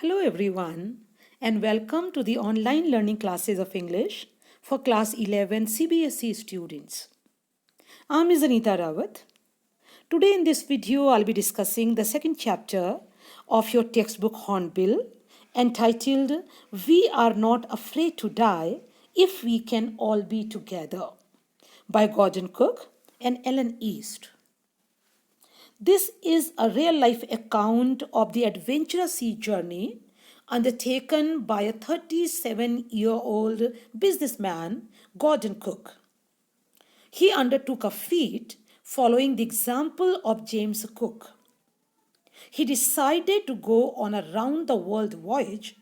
Hello, everyone, and welcome to the online learning classes of English for Class 11 CBSE students. I'm Ms. Anita Rawat. Today, in this video, I'll be discussing the second chapter of your textbook Hornbill entitled We Are Not Afraid to Die If We Can All Be Together by Gordon Cook and Ellen East. This is a real life account of the adventurous sea journey undertaken by a 37-year-old businessman, Gordon Cook. He undertook a feat following the example of James Cook. He decided to go on a round the world voyage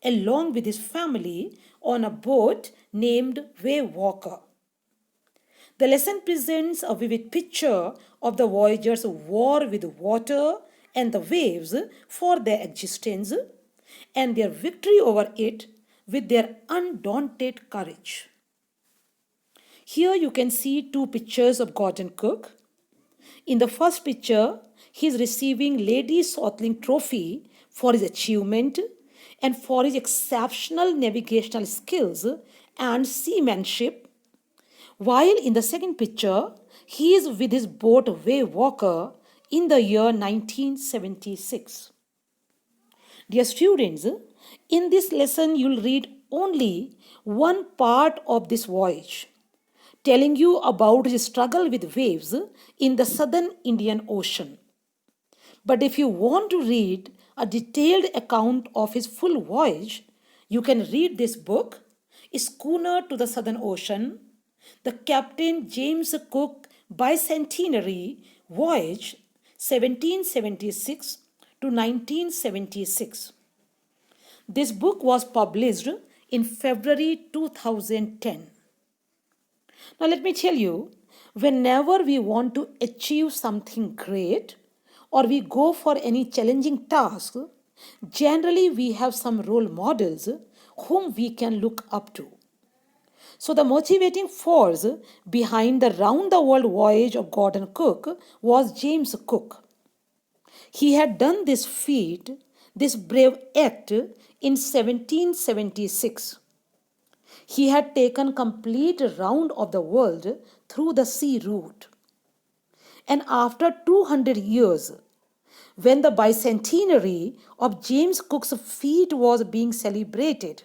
along with his family on a boat named Waywalker. The lesson presents a vivid picture of the voyagers' war with water and the waves for their existence and their victory over it with their undaunted courage. Here you can see two pictures of Gordon Cook. In the first picture, he is receiving Lady Sothling Trophy for his achievement and for his exceptional navigational skills and seamanship, while in the second picture, he is with his boat Waywalker in the year 1976. Dear students, in this lesson you'll read only one part of this voyage, telling you about his struggle with waves in the southern Indian Ocean. But if you want to read a detailed account of his full voyage, you can read this book, Schooner to the Southern Ocean, the Captain James Cook Bicentenary Voyage 1776 to 1976. This book was published in February 2010. Now, let me tell you, whenever we want to achieve something great or we go for any challenging task, generally we have some role models whom we can look up to. So, the motivating force behind the round the world voyage of Gordon Cook was James Cook. He had done this feat, this brave act, in 1776. He had taken complete round of the world through the sea route. And after 200 years, when the bicentenary of James Cook's feat was being celebrated,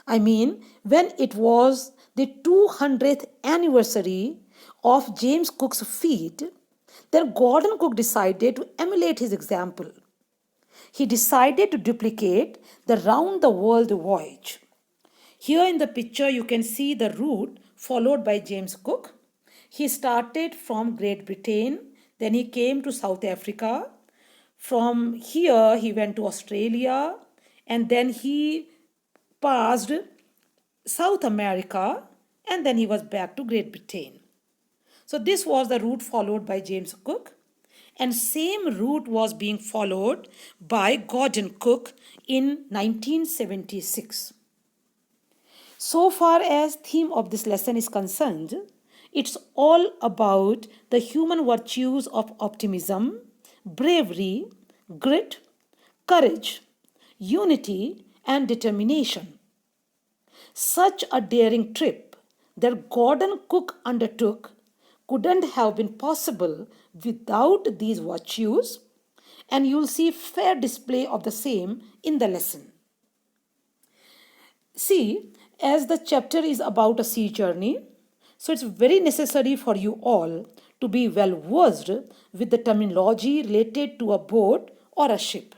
when it was the 200th anniversary of James Cook's feat, then Gordon Cook decided to emulate his example. He decided to duplicate the round the world voyage. Here in the picture, you can see the route followed by James Cook. He started from Great Britain, then he came to South Africa. From here, he went to Australia, and then he passed South America, and then he was back to Great Britain. So this was the route followed by James Cook, and same route was being followed by Gordon Cook in 1976. So far as theme of this lesson is concerned, it's all about the human virtues of optimism, bravery, grit, courage, unity, and determination. Such a daring trip that Gordon Cook undertook couldn't have been possible without these virtues, and you'll see fair display of the same in the lesson. See, as the chapter is about a sea journey, so it's very necessary for you all to be well versed with the terminology related to a boat or a ship.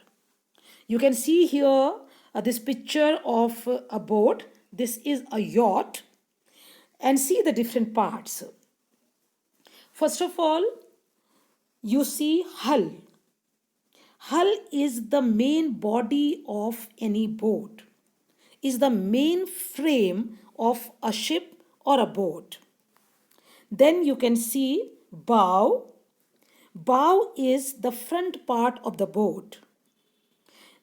You can see here this picture of a boat. This is a yacht, and see the different parts. First of all, you see hull. Hull is the main body of any boat, is the main frame of a ship or a boat. Then you can see bow. Bow is the front part of the boat.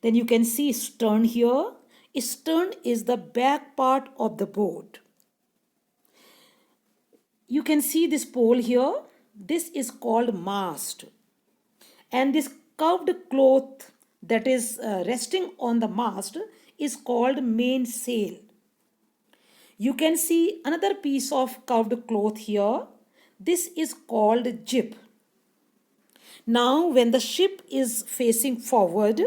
Then you can see stern here. Stern is the back part of the boat. You can see this pole here. This is called mast. And this curved cloth that is resting on the mast is called mainsail. You can see another piece of curved cloth here. This is called jib. Now, when the ship is facing forward,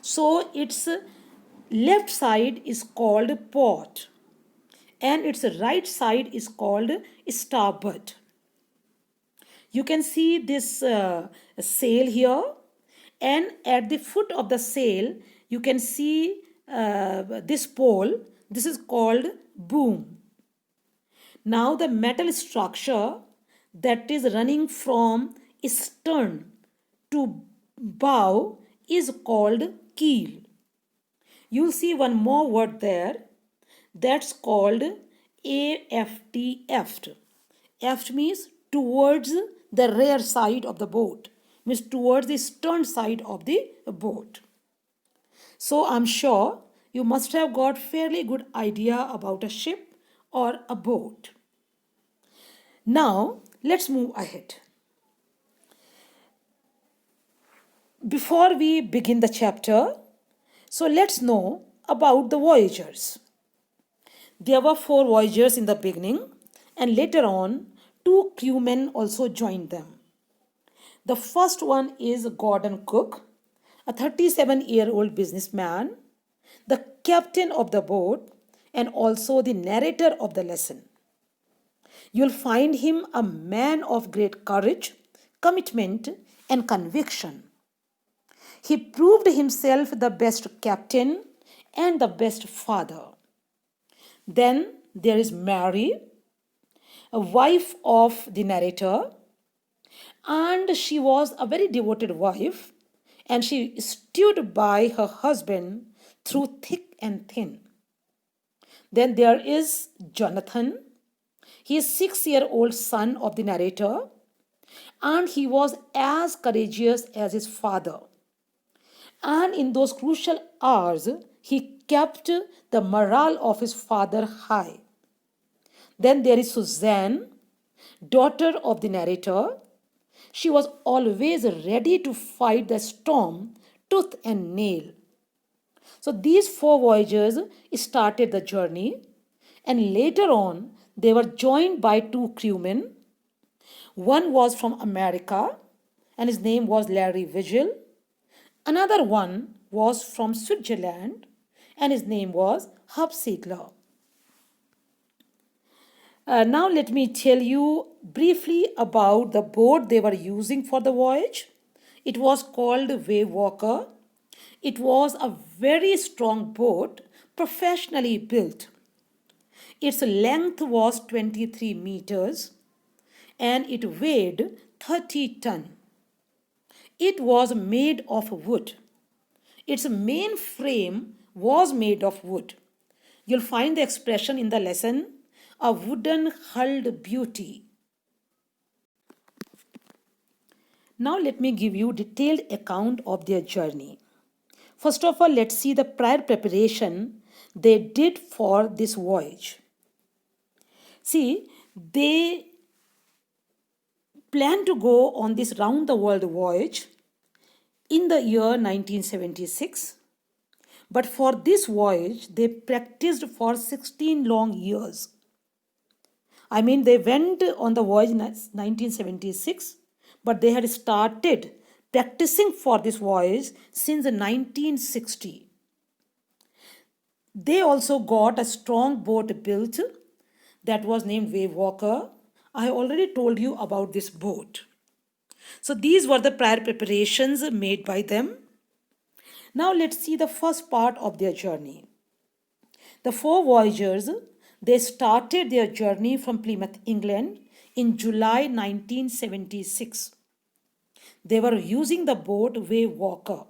so its left side is called port and its right side is called starboard. You can see this sail here, and at the foot of the sail, you can see this pole. This is called boom. Now, the metal structure that is running from stern to bow is called keel. You'll see one more word there that's called aft. Aft means towards the rear side of the boat, means towards the stern side of the boat. So I'm sure you must have got fairly good idea about a ship or a boat. Now let's move ahead. Before we begin the chapter, so let's know about the voyagers. There were 4 voyagers in the beginning, and later on, 2 crewmen also joined them. The first one is Gordon Cook, a 37-year-old businessman, the captain of the boat, and also the narrator of the lesson. You'll find him a man of great courage, commitment, and conviction. He proved himself the best captain and the best father. Then there is Mary, a wife of the narrator, and she was a very devoted wife, and she stood by her husband through thick and thin. Then there is Jonathan. He is 6-year-old son of the narrator, and he was as courageous as his father. And in those crucial hours, he kept the morale of his father high. Then there is Suzanne, daughter of the narrator. She was always ready to fight the storm tooth and nail. So these 4 voyagers started the journey, and later on they were joined by 2 crewmen. One was from America, and his name was Larry Vigil. Another one was from Switzerland, and his name was Hub Siegler. Now let me tell you briefly about the boat they were using for the voyage. It was called Wavewalker. It was a very strong boat, professionally built. Its length was 23 meters and it weighed 30 tons. It was made of wood. Its main frame was made of wood. You'll find the expression in the lesson, a wooden hulled beauty. Now let me give you detailed account of their journey. First of all, let's see the prior preparation they did for this voyage. See, they planned to go on this round the world voyage in the year 1976. But for this voyage, they practiced for 16 long years. I mean, they went on the voyage in 1976, but they had started practicing for this voyage since 1960. They also got a strong boat built that was named Wavewalker. I already told you about this boat. So these were the prior preparations made by them. Now let's see the first part of their journey. The 4 voyagers, they started their journey from Plymouth, England in July 1976. They were using the boat Wavewalker.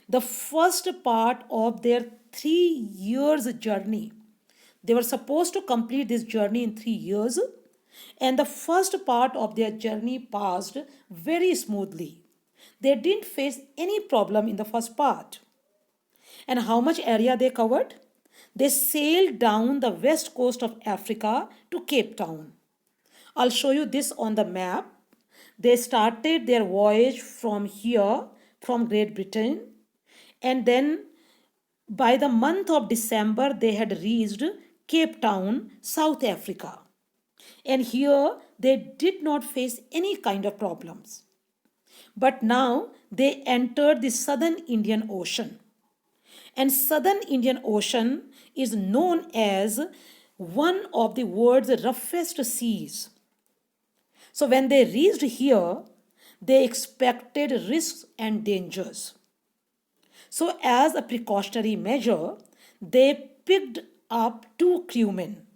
The first part of their 3 years journey, they were supposed to complete this journey in 3 years, and the first part of their journey passed very smoothly. They didn't face any problem in the first part. And how much area they covered? They sailed down the west coast of Africa to Cape Town. I'll show you this on the map. They started their voyage from here, from Great Britain, and then by the month of December, they had reached Cape Town, South Africa. And here they did not face any kind of problems. But now they entered the southern Indian Ocean. And southern Indian Ocean is known as one of the world's roughest seas. So when they reached here, they expected risks and dangers. So as a precautionary measure, they picked up two crewmen,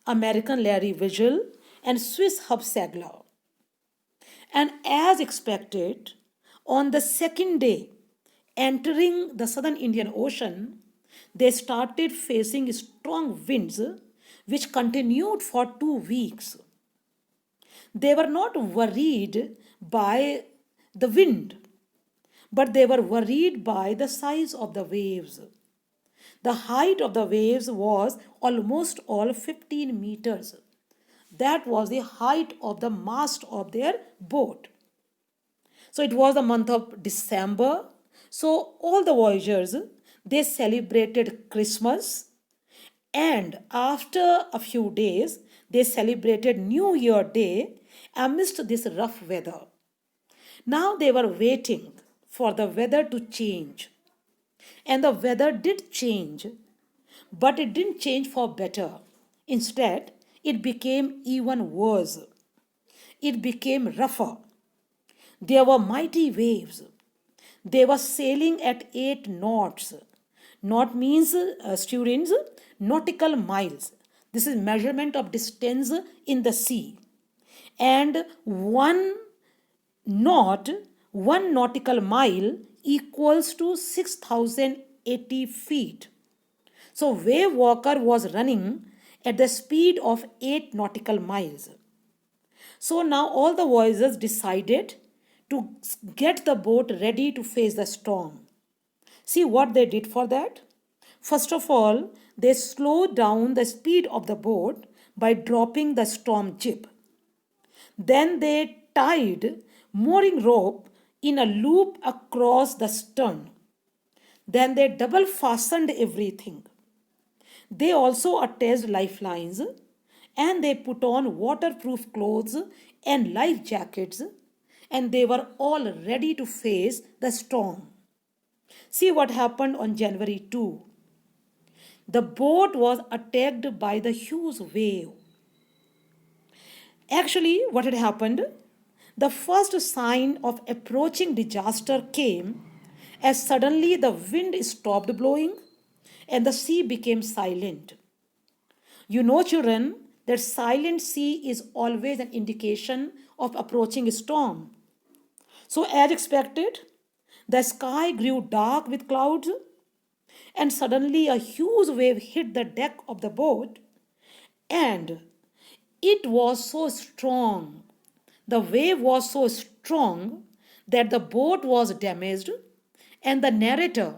American Larry Vigil and Swiss Hub Sagler. And as expected, on the second day, entering the southern Indian Ocean, they started facing strong winds which continued for 2 weeks. They were not worried by the wind, but they were worried by the size of the waves. The height of the waves was almost all 15 meters. That was the height of the mast of their boat. So it was the month of December. So all the voyagers, they celebrated Christmas, and after a few days they celebrated New Year Day amidst this rough weather. Now they were waiting for the weather to change. And the weather did change, but it didn't change for better. Instead, it became even worse. It became rougher. There were mighty waves. They were sailing at 8 knots. Knot means, students, nautical miles. This is measurement of distance in the sea. And one knot, 1 nautical mile equals to 6,080 feet. So Wave Walker was running at the speed of 8 nautical miles. So now all the voyagers decided to get the boat ready to face the storm. See what they did for that? First of all, they slowed down the speed of the boat by dropping the storm jib. Then they tied mooring rope in a loop across the stern. Then they double fastened everything. They also attached lifelines, and they put on waterproof clothes and life jackets, and they were all ready to face the storm. See what happened on January 2. The boat was attacked by the huge wave. Actually, what had happened? The first sign of approaching disaster came as suddenly the wind stopped blowing and the sea became silent. You know, children, that silent sea is always an indication of approaching a storm. So, as expected, the sky grew dark with clouds, and suddenly a huge wave hit the deck of the boat, and it was so strong. The wave was so strong that the boat was damaged, and the narrator,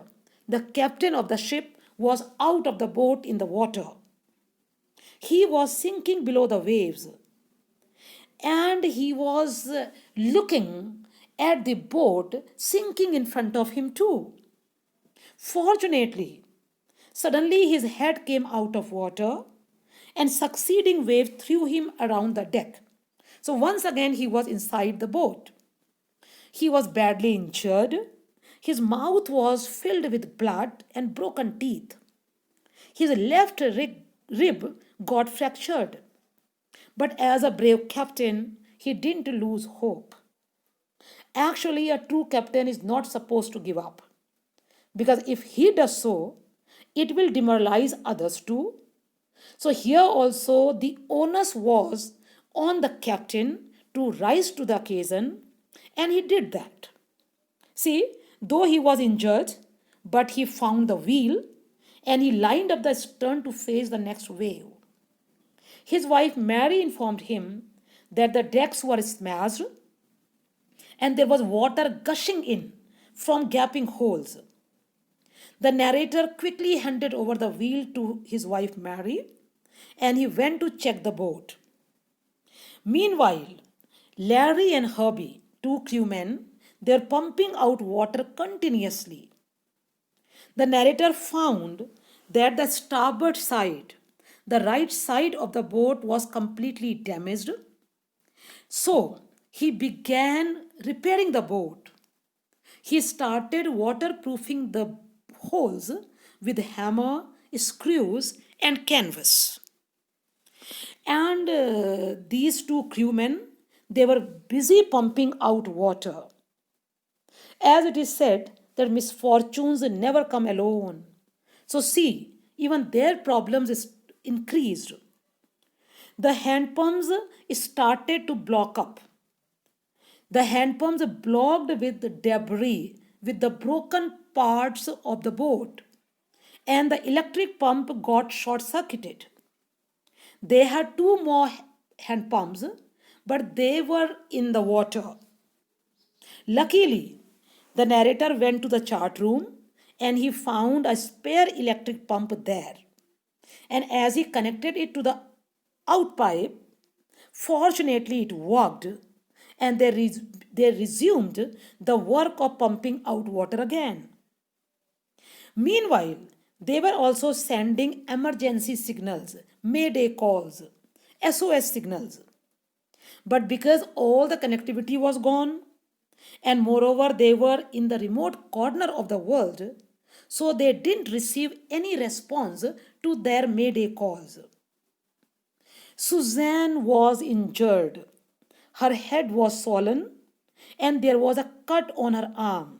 the captain of the ship, was out of the boat in the water. He was sinking below the waves, and he was looking at the boat sinking in front of him too. Fortunately, suddenly his head came out of water, and succeeding wave threw him around the deck. So once again he was inside the boat. He was badly injured. His mouth was filled with blood and broken teeth. His left rib got fractured. But as a brave captain, he didn't lose hope. Actually, a true captain is not supposed to give up. Because if he does so, it will demoralize others too. So here also the onus was on the captain to rise to the occasion, and he did that. See, though he was injured, but he found the wheel and he lined up the stern to face the next wave. His wife Mary informed him that the decks were smashed and there was water gushing in from gaping holes. The narrator quickly handed over the wheel to his wife Mary, and he went to check the boat. Meanwhile, Larry and Herbie, two crewmen, They're pumping out water continuously. The narrator found that the starboard side, the right side of the boat, was completely damaged. So he began repairing the boat. He started waterproofing the holes with hammer, screws, and canvas. And these two crewmen, they were busy pumping out water. As it is said that misfortunes never come alone. So see, even their problems is increased. The hand pumps started to block up. The hand pumps blocked with the debris, with the broken parts of the boat, and the electric pump got short circuited. They had two more hand pumps, but they were in the water. Luckily, the narrator went to the chart room and he found a spare electric pump there. And as he connected it to the outpipe, fortunately it worked and they resumed the work of pumping out water again. Meanwhile, they were also sending emergency signals, mayday calls, SOS signals. But because all the connectivity was gone, and moreover they were in the remote corner of the world, so they didn't receive any response to their mayday calls. Suzanne was injured. Her head was swollen and there was a cut on her arm.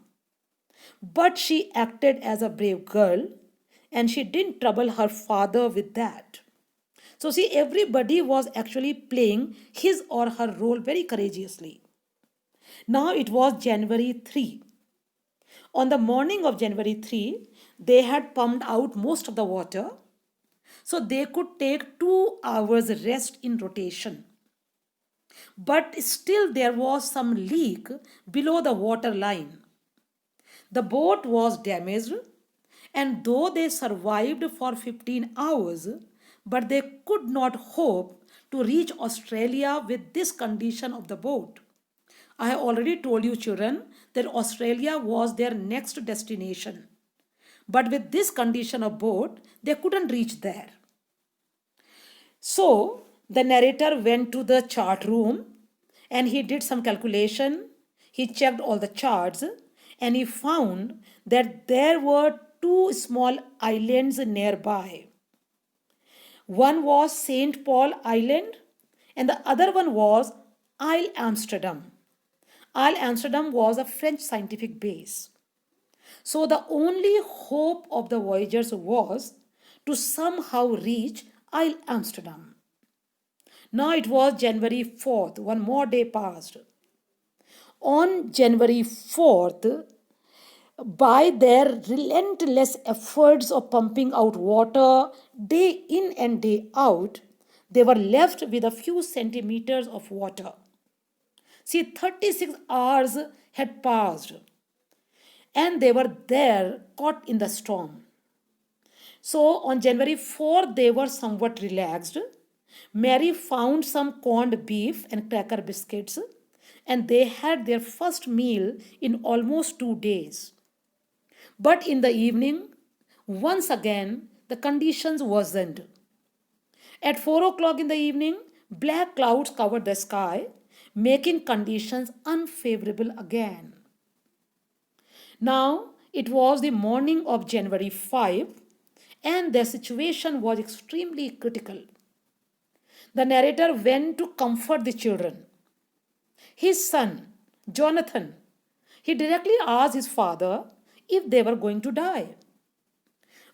But she acted as a brave girl and she didn't trouble her father with that. So, see, everybody was actually playing his or her role very courageously. Now it was January 3. On the morning of January 3, they had pumped out most of the water, so they could take 2 hours rest in rotation. But still, there was some leak below the water line. The boat was damaged, and though they survived for 15 hours, but they could not hope to reach Australia with this condition of the boat. I have already told you, children, that Australia was their next destination. But with this condition of boat, they couldn't reach there. So the narrator went to the chart room and he did some calculation. He checked all the charts and he found that there were two small islands nearby. One was St. Paul Island and the other one was Isle Amsterdam. Isle Amsterdam was a French scientific base. So the only hope of the voyagers was to somehow reach Isle Amsterdam. Now it was January 4th, one more day passed. On January 4th, by their relentless efforts of pumping out water day in and day out, they were left with a few centimeters of water. See, 36 hours had passed and they were there caught in the storm. So on January 4th, they were somewhat relaxed. Mary found some corned beef and cracker biscuits, and they had their first meal in almost 2 days. But in the evening, once again, the conditions worsened. At 4 o'clock in the evening, black clouds covered the sky, making conditions unfavorable again. Now, it was the morning of January 5, and their situation was extremely critical. The narrator went to comfort the children. His son, Jonathan, he directly asked his father if they were going to die.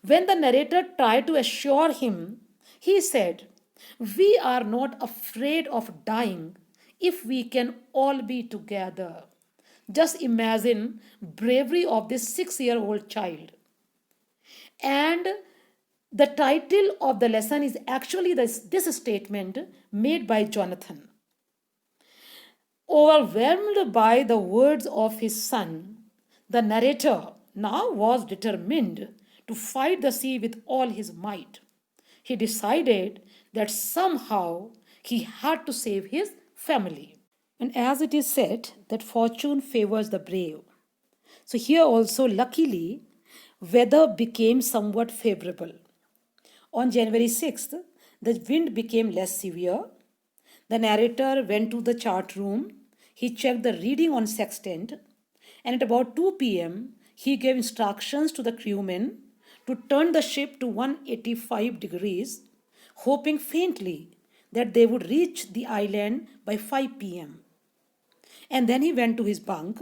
When the narrator tried to assure him, he said, "We are not afraid of dying if we can all be together." Just imagine bravery of this 6-year-old child. And the title of the lesson is actually this statement made by Jonathan. Overwhelmed by the words of his son, the narrator now was determined to fight the sea with all his might. He decided that somehow he had to save his family. And as it is said that fortune favors the brave. So here also, luckily, weather became somewhat favorable. On January 6th, the wind became less severe. The narrator went to the chart room. He checked the reading on sextant, and at about 2 p.m., he gave instructions to the crewmen to turn the ship to 185 degrees, hoping faintly that they would reach the island by 5 p.m. And then he went to his bunk,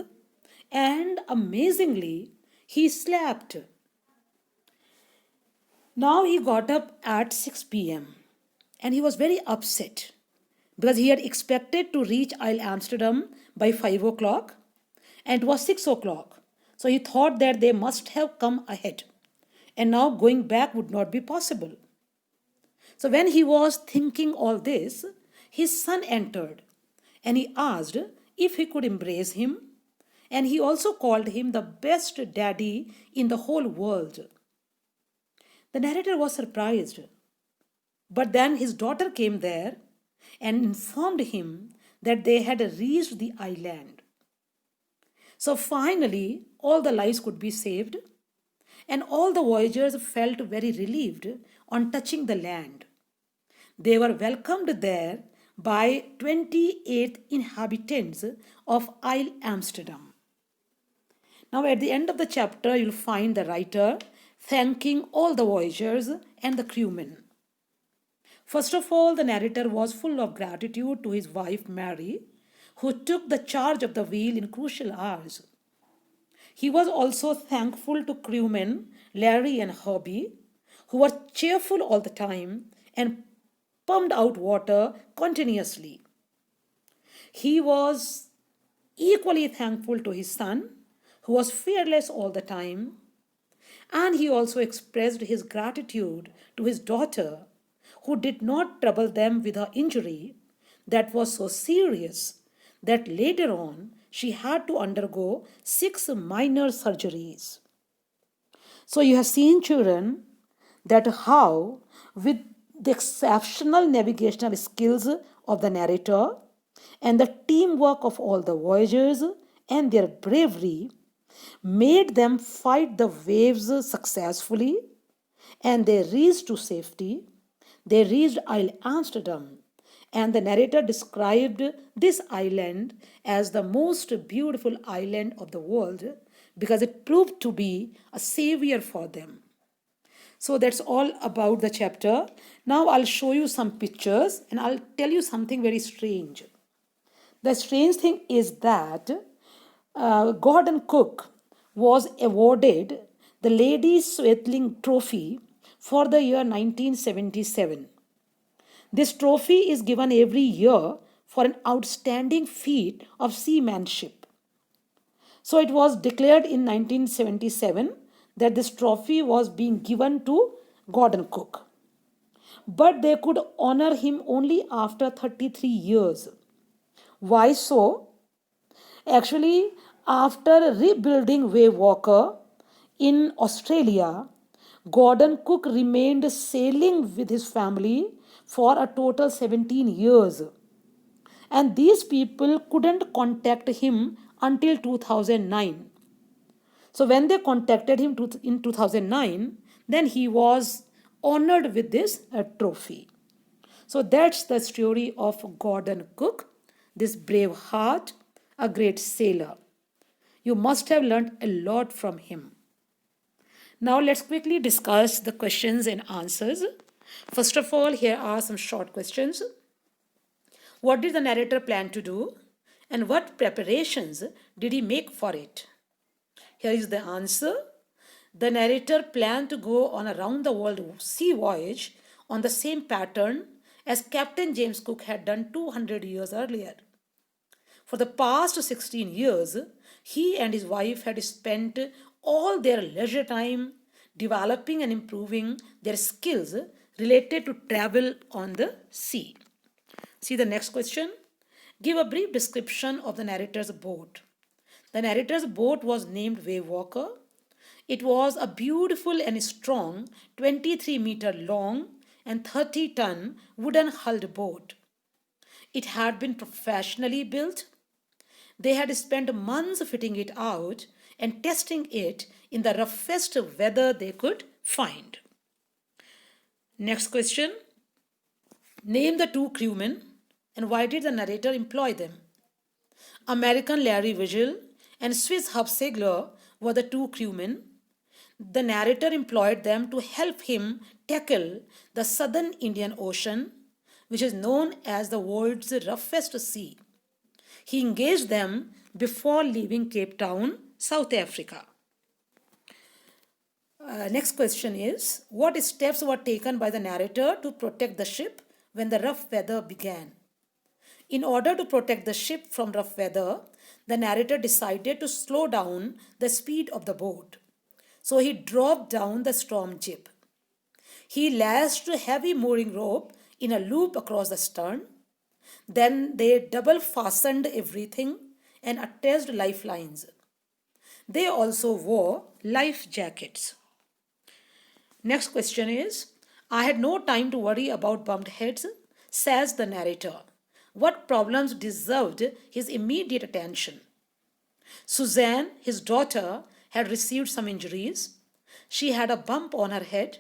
and amazingly, he slept. Now he got up at 6 p.m. and he was very upset because he had expected to reach Isle Amsterdam by 5 o'clock and it was 6 o'clock. So he thought that they must have come ahead and now going back would not be possible. So when he was thinking all this, his son entered and he asked if he could embrace him, and he also called him the best daddy in the whole world. The narrator was surprised, but then his daughter came there and informed him that they had reached the island. So finally, all the lives could be saved, and all the voyagers felt very relieved on touching the land. They were welcomed there by 28 inhabitants of Isle Amsterdam. Now, at the end of the chapter, you'll find the writer thanking all the voyagers and the crewmen. First of all, the narrator was full of gratitude to his wife Mary, who took the charge of the wheel in crucial hours. He was also thankful to crewmen Larry and Herbie, who were cheerful all the time and pumped out water continuously. He was equally thankful to his son, who was fearless all the time, and he also expressed his gratitude to his daughter, who did not trouble them with her injury that was so serious that later on she had to undergo 6 minor surgeries. So you have seen, children, that how with the exceptional navigational skills of the narrator and the teamwork of all the voyagers and their bravery made them fight the waves successfully, and they reached to safety. They reached Isle Amsterdam, and the narrator described this island as the most beautiful island of the world because it proved to be a savior for them. So that's all about the chapter. Now I'll show you some pictures and I'll tell you something very strange. The strange thing is that Gordon Cook was awarded the Ladies Sweatling Trophy for the year 1977. This trophy is given every year for an outstanding feat of seamanship. So it was declared in 1977 that this trophy was being given to Gordon Cook. But they could honor him only after 33 years. Why so? Actually, after rebuilding Wave Walker in Australia, Gordon Cook remained sailing with his family for a total 17 years. And these people couldn't contact him until 2009. So when they contacted him in 2009, then he was honored with this trophy. So that's the story of Gordon Cook, this brave heart, a great sailor. You must have learned a lot from him. Now let's quickly discuss the questions and answers. First of all, here are some short questions. What did the narrator plan to do? And what preparations did he make for it? Here is the answer. The narrator planned to go on a round the world sea voyage on the same pattern as Captain James Cook had done 200 years earlier. For the past 16 years, he and his wife had spent all their leisure time developing and improving their skills related to travel on the sea. See the next question. Give a brief description of the narrator's boat. The narrator's boat was named Wave Walker. It was a beautiful and strong 23-meter long and 30-ton wooden hulled boat. It had been professionally built. They had spent months fitting it out and testing it in the roughest weather they could find. Next question. Name the two crewmen and why did the narrator employ them? American Larry Vigil and Swiss Hubsegler were the two crewmen. The narrator employed them to help him tackle the southern Indian Ocean, which is known as the world's roughest sea. He engaged them before leaving Cape Town, South Africa. Next question is, what steps were taken by the narrator to protect the ship when the rough weather began? In order to protect the ship from rough weather, the narrator decided to slow down the speed of the boat. So he dropped down the storm jib. He lashed a heavy mooring rope in a loop across the stern. Then they double fastened everything and attached lifelines. They also wore life jackets. Next question is, I had no time to worry about bumped heads, says the narrator. What problems deserved his immediate attention? Suzanne, his daughter, had received some injuries. She had a bump on her head.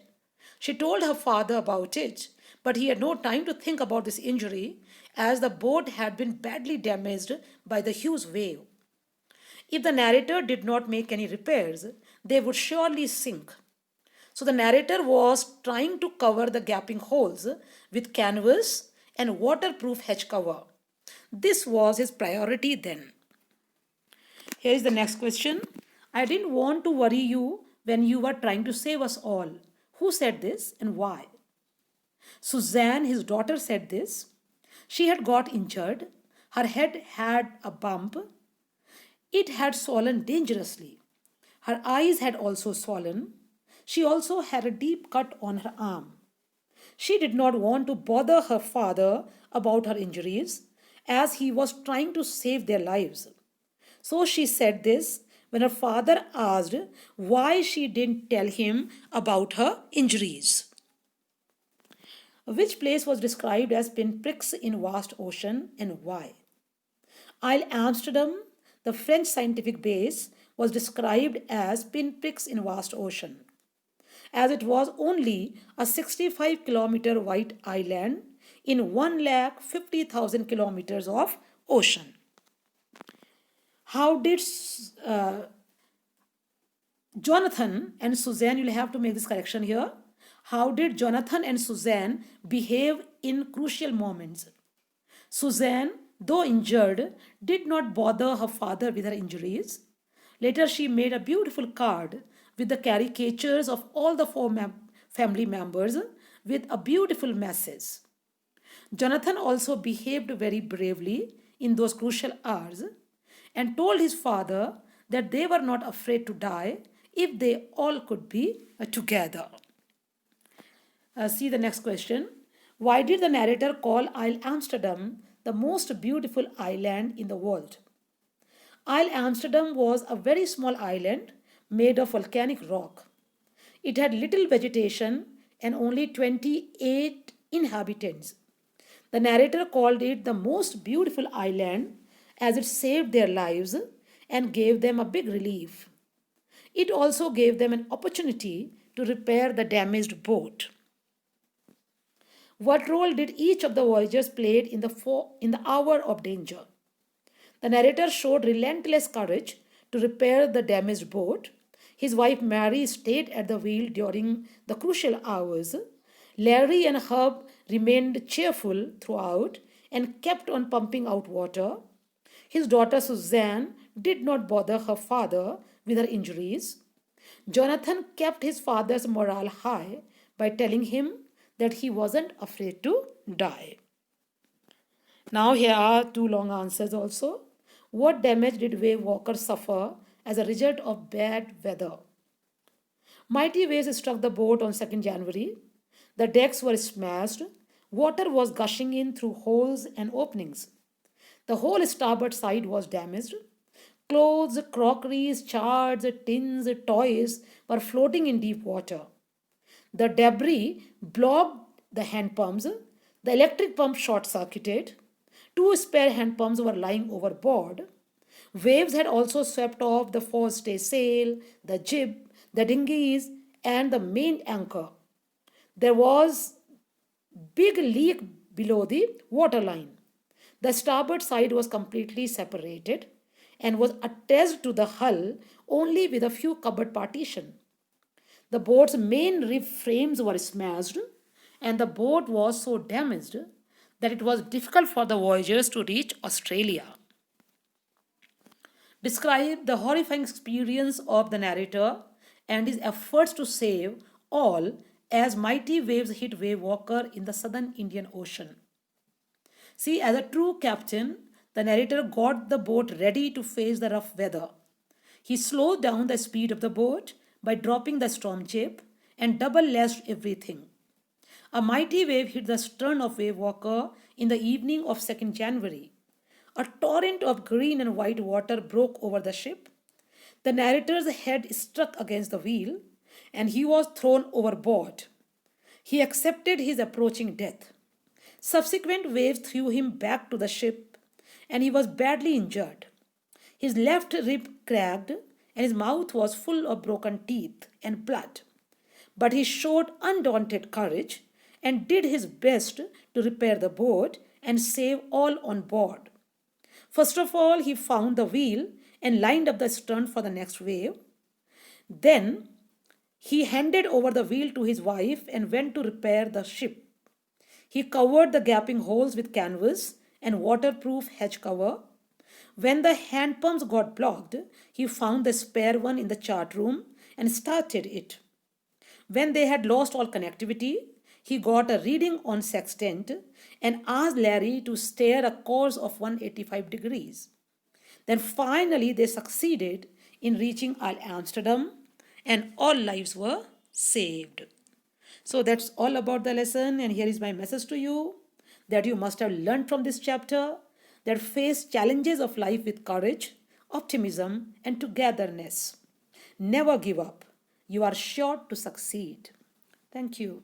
She told her father about it, but he had no time to think about this injury as the boat had been badly damaged by the huge wave. If the narrator did not make any repairs, they would surely sink. So the narrator was trying to cover the gaping holes with canvas and waterproof hatch cover. This was his priority then. Here is the next question. I didn't want to worry you when you were trying to save us all. Who said this and why? Suzanne, his daughter, said this. She had got injured. Her head had a bump. It had swollen dangerously. Her eyes had also swollen. She also had a deep cut on her arm. She did not want to bother her father about her injuries as he was trying to save their lives. So she said this when her father asked why she didn't tell him about her injuries. Which place was described as pinpricks in vast ocean and why? Isle Amsterdam, the French scientific base, was described as pinpricks in vast ocean, as it was only a 65-kilometer wide island in 150,000 kilometers of ocean. How did Jonathan and Suzanne, you'll have to make this correction here. How did Jonathan and Suzanne behave in crucial moments? Suzanne, though injured, did not bother her father with her injuries. Later, she made a beautiful card with the caricatures of all the four family members with a beautiful message. Jonathan also behaved very bravely in those crucial hours and told his father that they were not afraid to die if they all could be together. See the next question. Why did the narrator call Isle Amsterdam the most beautiful island in the world? Isle Amsterdam was a very small island made of volcanic rock. It had little vegetation and only 28 inhabitants. The narrator called it the most beautiful island as it saved their lives and gave them a big relief. It also gave them an opportunity to repair the damaged boat. What role did each of the voyagers play in the hour of danger? The narrator showed relentless courage to repair the damaged boat. His wife Mary stayed at the wheel during the crucial hours. Larry and Herb remained cheerful throughout and kept on pumping out water. His daughter Suzanne did not bother her father with her injuries. Jonathan kept his father's morale high by telling him that he wasn't afraid to die. Now here are two long answers also. What damage did Wave Walker suffer as a result of bad weather? Mighty waves struck the boat on 2nd January. The decks were smashed. Water was gushing in through holes and openings. The whole starboard side was damaged. Clothes, crockeries, shards, tins, toys were floating in deep water. The debris blocked the hand pumps. The electric pump short circuited. Two spare hand pumps were lying overboard. Waves had also swept off the forestay sail, the jib, the dinghies, and the main anchor. There was big leak below the waterline. The starboard side was completely separated and was attached to the hull only with a few cupboard partition. The boat's main rib frames were smashed, and the boat was so damaged that it was difficult for the voyagers to reach Australia. Describe the horrifying experience of the narrator and his efforts to save all as mighty waves hit Wave Walker in the southern Indian Ocean. See, as a true captain, the narrator got the boat ready to face the rough weather. He slowed down the speed of the boat by dropping the storm jib and double lashed everything. A mighty wave hit the stern of Wave Walker in the evening of 2nd January. A torrent of green and white water broke over the ship. The narrator's head struck against the wheel and he was thrown overboard. He accepted his approaching death. Subsequent waves threw him back to the ship and he was badly injured. His left rib cracked and his mouth was full of broken teeth and blood. But he showed undaunted courage and did his best to repair the boat and save all on board. First of all, he found the wheel and lined up the stern for the next wave. Then he handed over the wheel to his wife and went to repair the ship. He covered the gaping holes with canvas and waterproof hedge cover. When the hand pumps got blocked, he found the spare one in the chart room and started it. When they had lost all connectivity, he got a reading on sextant and asked Larry to steer a course of 185 degrees. Then finally they succeeded in reaching Amsterdam and all lives were saved. So that's all about the lesson, and here is my message to you that you must have learned from this chapter that face challenges of life with courage, optimism, and togetherness. Never give up. You are sure to succeed. Thank you.